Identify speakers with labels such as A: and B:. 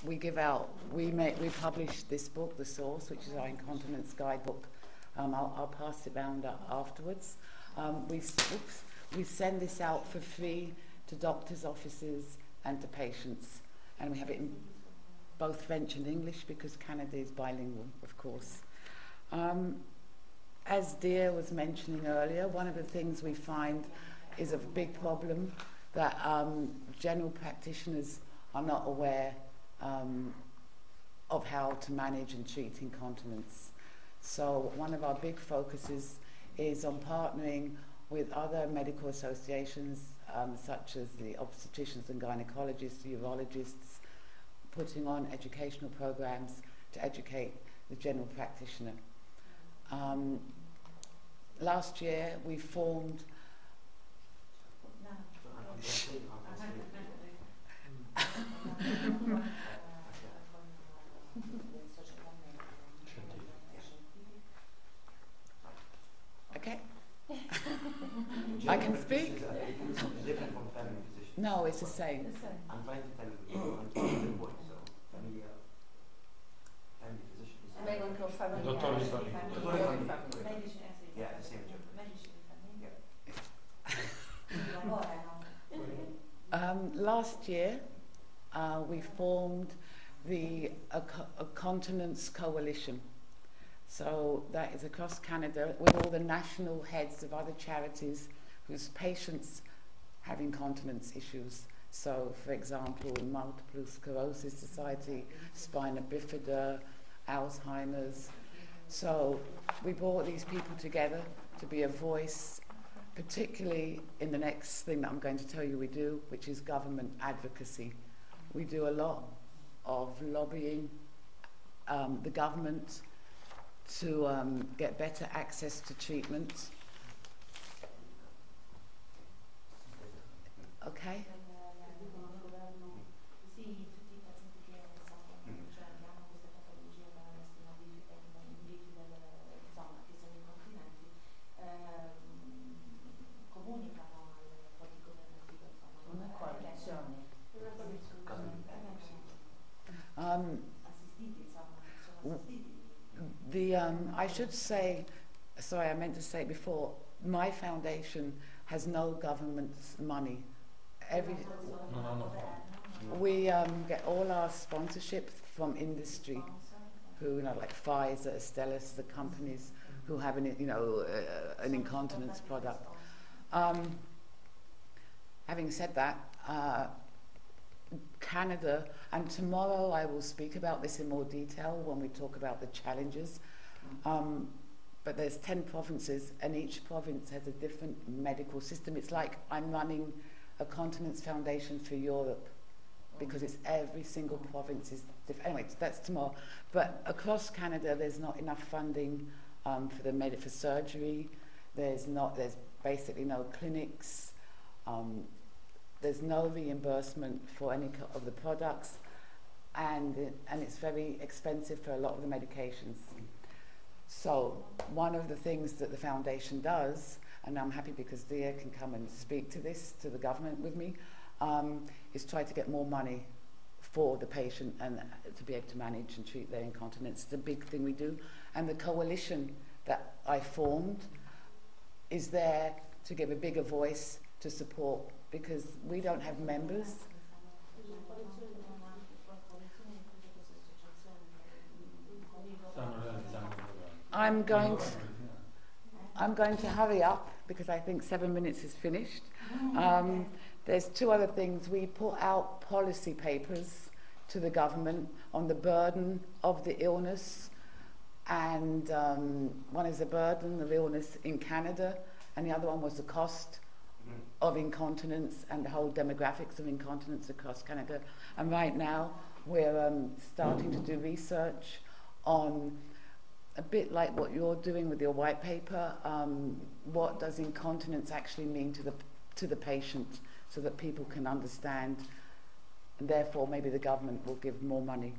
A: we published this book, The Source, which is our incontinence guidebook. I'll pass it round afterwards. We send this out for free to doctors' offices and to patients, and we have it in both French and English because Canada is bilingual, of course. As Dia was mentioning earlier, one of the things we find is a big problem that general practitioners are not aware of how to manage and treat incontinence. So one of our big focuses is on partnering with other medical associations such as the obstetricians and gynecologists, the urologists, putting on educational programs to educate the general practitioner. Last year we formed okay. I can speak? No, it's the same.
B: I'm trying to tell you, I'm trying to point, so family physician. Yeah, the same job.
A: Last year, we formed a Continence Coalition. So that is across Canada with all the national heads of other charities whose patients have incontinence issues. So, for example, Multiple Sclerosis Society, Spina Bifida, Alzheimer's. So we brought these people together to be a voice, particularly in the next thing that I'm going to tell you we do, which is government advocacy. We do a lot of lobbying the government to get better access to treatment. Okay? I should say, sorry, I meant to say before, my foundation has no government money. We get all our sponsorship from industry, who, you know, like Pfizer, Astellas, the companies who have an incontinence product. Having said that, Canada, and tomorrow I will speak about this in more detail when we talk about the challenges, but there's 10 provinces and each province has a different medical system. It's like I'm running a continence foundation for Europe because it's every single province is different. Anyway, that's tomorrow. But across Canada there's not enough funding for surgery. There's basically no clinics. There's no reimbursement for any of the products, and it's very expensive for a lot of the medications. So one of the things that the foundation does, and I'm happy because Dia can come and speak to the government with me, is try to get more money for the patient and to be able to manage and treat their incontinence. It's a big thing we do. And the coalition that I formed is there to give a bigger voice to support, because we don't have members. I'm going to hurry up because I think 7 minutes is finished. There's two other things. We put out policy papers to the government on the burden of the illness, and one is the burden of illness in Canada, and the other one was the cost of incontinence and the whole demographics of incontinence across Canada. And right now we're starting to do research on, a bit like what you're doing with your white paper, what does incontinence actually mean to the patient, so that people can understand, and therefore maybe the government will give more money